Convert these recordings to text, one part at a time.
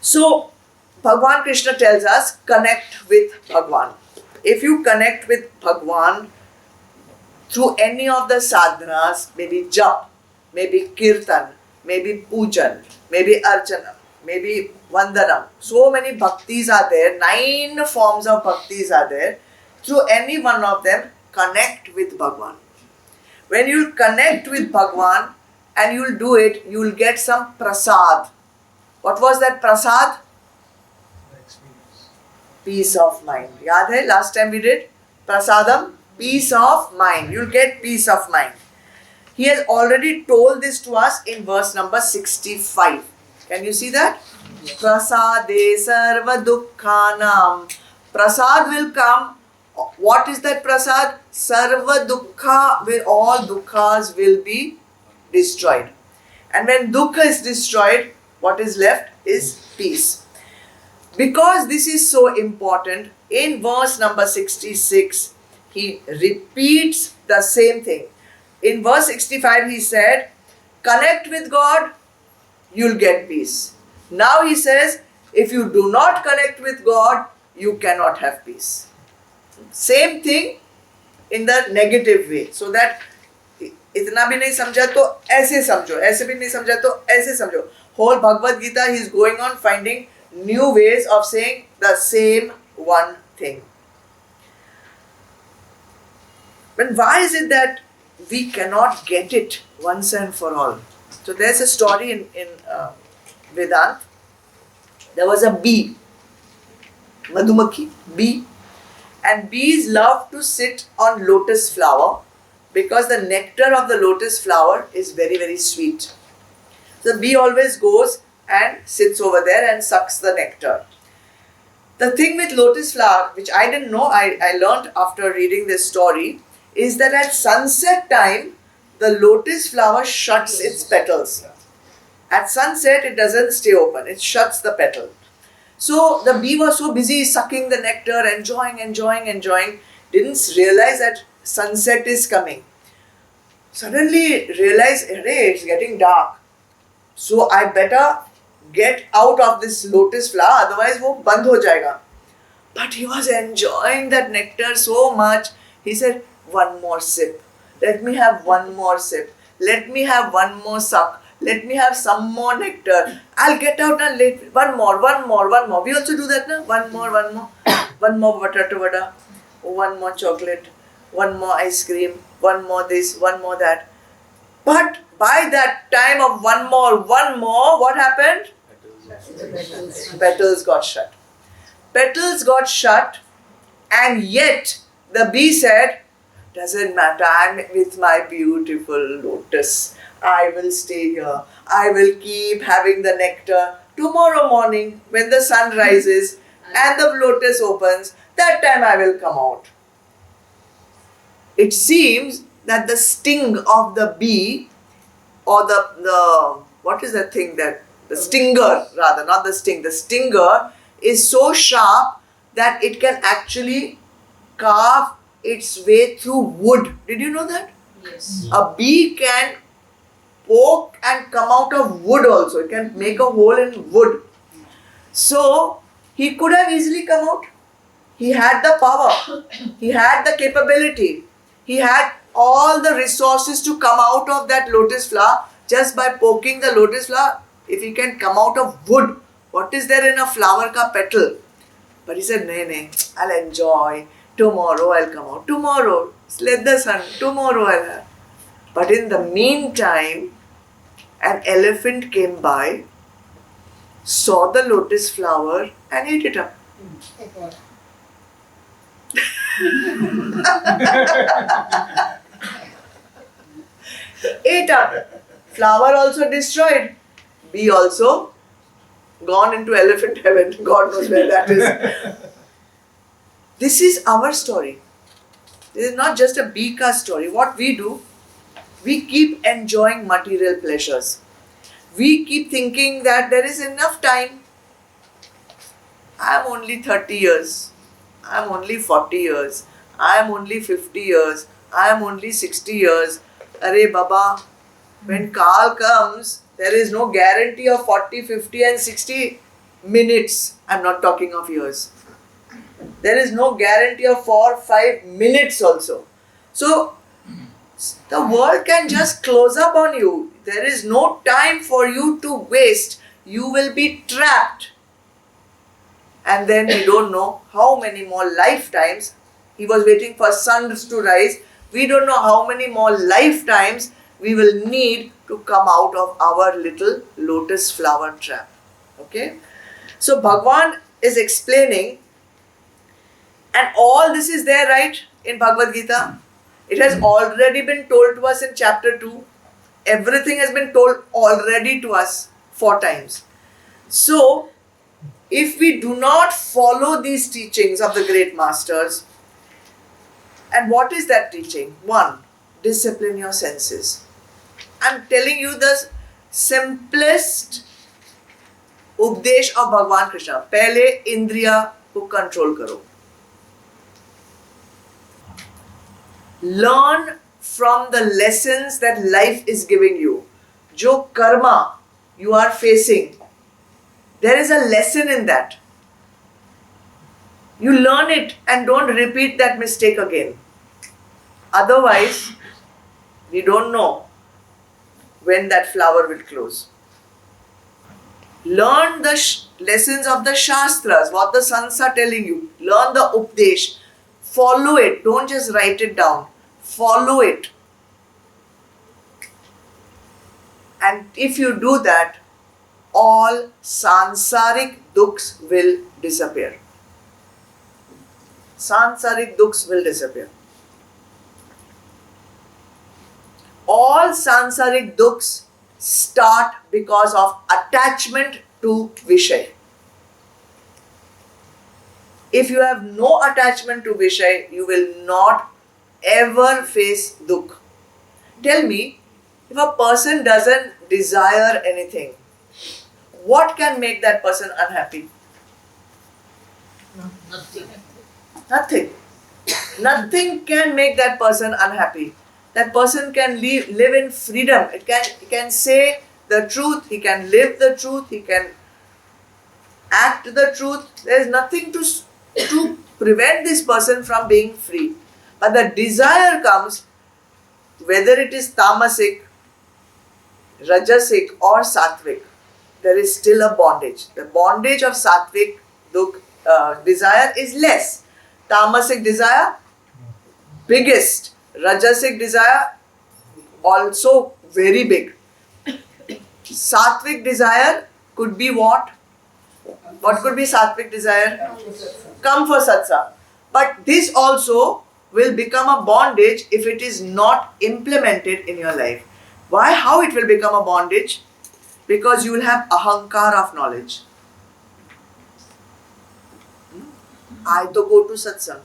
So, Bhagwan Krishna tells us, connect with Bhagwan. If you connect with Bhagwan through any of the sadhanas, maybe jap, maybe kirtan, maybe pujan, maybe archana, maybe vandanam. So many bhaktis are there, 9 forms of bhaktis are there. Through any one of them, connect with Bhagwan. When you connect with Bhagwan and you will do it, you will get some prasad. What was that prasad? Peace of mind. Yaad hai? Last time we did prasadam, peace of mind. You'll get peace of mind. He has already told this to us in verse number 65. Can you see that? Prasade sarva dukkhanam. Prasad will come. What is that prasad? Sarva dukkha, all dukkhas will be destroyed. And when dukkha is destroyed, what is left is peace. Because this is so important, in verse number 66, he repeats the same thing. In verse 65, he said, connect with God, you'll get peace. Now he says, if you do not connect with God, you cannot have peace. Same thing in the negative way. So that इतना भी नहीं समझा तो ऐसे समझो, ऐसे भी नहीं समझा तो ऐसे समझो. Whole Bhagavad Gita, he is going on finding new ways of saying the same one thing. But why is it that we cannot get it once and for all? So there's a story in Vedant. There was a bee, Madhumakhi, bee, and bees love to sit on lotus flower because the nectar of the lotus flower is very, very sweet. So the bee always goes and sits over there and sucks the nectar. The thing with lotus flower, which I didn't know, I learned after reading this story, is that at sunset time, the lotus flower shuts its petals. At sunset, it doesn't stay open, it shuts the petal. So the bee was so busy sucking the nectar, enjoying, didn't realize that sunset is coming. Suddenly realized, hey, it's getting dark. So I better get out of this lotus flower, otherwise वो बंद हो जाएगा. But he was enjoying that nectar so much. He said, one more sip. Let me have one more sip. Let me have one more suck. Let me have some more nectar. I'll get out and let one more. We also do that, na? One more. One more potato vada. One more chocolate. One more ice cream. One more this, one more that. But by that time of one more, what happened? Petals got shut. Petals got shut, and yet the bee said, doesn't matter, I'm with my beautiful lotus. I will stay here. I will keep having the nectar. Tomorrow morning, when the sun rises and the lotus opens, that time I will come out. It seems that the sting of the bee, or the what is that thing that, the stinger rather, not the sting, the stinger is so sharp that it can actually carve its way through wood. Did you know that? Yes. A bee can poke and come out of wood also. It can make a hole in wood. So he could have easily come out. He had the power. He had the capability. He had all the resources to come out of that lotus flower just by poking the lotus flower. If he can come out of wood, what is there in a flower ka petal? But he said, nay, I'll enjoy. Tomorrow I'll come out. Tomorrow, let the sun. Tomorrow I'll have. But in the meantime, an elephant came by, saw the lotus flower and ate it up. Ate up. Flower also destroyed. Bee also gone into elephant heaven. God knows where that is. This is our story. This is not just a bee ka story. What we do, we keep enjoying material pleasures. We keep thinking that there is enough time. I am only 30 years. I am only 40 years. I am only 50 years. I am only 60 years. Arey Baba, when Kal comes, there is no guarantee of 40, 50 and 60. minutes. I'm not talking of years. There is no guarantee of 4-5 minutes also. So the world can just close up on you. There is no time for you to waste. You will be trapped. And then we don't know how many more lifetimes. He was waiting for suns to rise. We don't know how many more lifetimes we will need to come out of our little lotus flower trap. Okay? So Bhagwan is explaining, and all this is there, right, in Bhagavad Gita. It has already been told to us in chapter 2. Everything has been told already to us 4 times. So, if we do not follow these teachings of the great masters, and what is that teaching? 1, discipline your senses. I'm telling you the simplest उपदेश of भगवान कृष्ण. पहले इंद्रिया को control करो. Learn from the lessons that life is giving you. जो karma you are facing, there is a lesson in that. You learn it and don't repeat that mistake again. Otherwise, we don't know when that flower will close. Learn the lessons of the Shastras, what the sons are telling you. Learn the Updesh. Follow it. Don't just write it down. Follow it. And if you do that, all sansarik dukhs will disappear. Sansarik dukhs will disappear. All sansarik dukhs start because of attachment to Vishay. If you have no attachment to Vishay, you will not ever face dukh. Tell me, if a person doesn't desire anything, what can make that person unhappy? Nothing. Nothing. Nothing can make that person unhappy. That person can live in freedom. He can say the truth. He can live the truth. He can act the truth. There is nothing to prevent this person from being free. But the desire comes, whether it is tamasic, rajasic or sattvic, there is still a bondage. The bondage of sattvic desire is less. Tamasic desire, biggest. Rajasic desire, also very big. Sattvic desire could be what? What could be sattvic desire? Come for satsang. But this also will become a bondage if it is not implemented in your life. Why? How it will become a bondage? Because you will have ahankar of knowledge. I to go to satsang.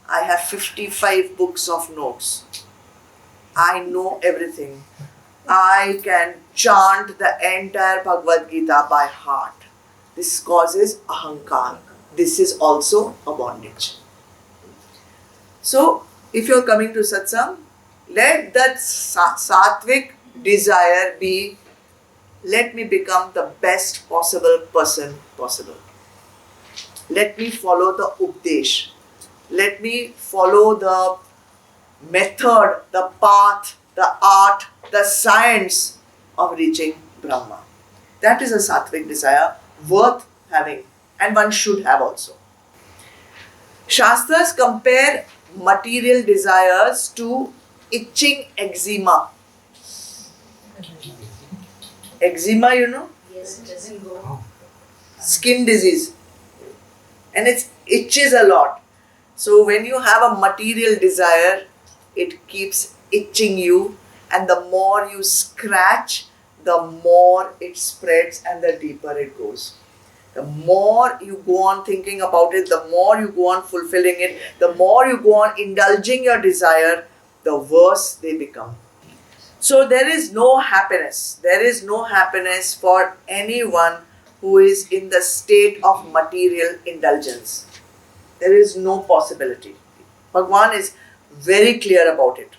I have 55 books of notes. I know everything. I can chant the entire Bhagavad Gita by heart. This causes ahankar. This is also a bondage. So, if you are coming to satsang, let that sattvic desire be, let me become the best possible person possible. Let me follow the updesh. Let me follow the method, the path, the art, the science of reaching Brahma. That is a sattvic desire worth having, and one should have also. Shastras compare material desires to itching eczema. Eczema, you know? Yes, it doesn't go. Skin disease. And it itches a lot. So when you have a material desire, it keeps itching you, and the more you scratch, the more it spreads and the deeper it goes. The more you go on thinking about it, the more you go on fulfilling it, the more you go on indulging your desire, the worse they become. So there is no happiness. There is no happiness for anyone who is in the state of material indulgence. There is no possibility. Bhagwan is very clear about it.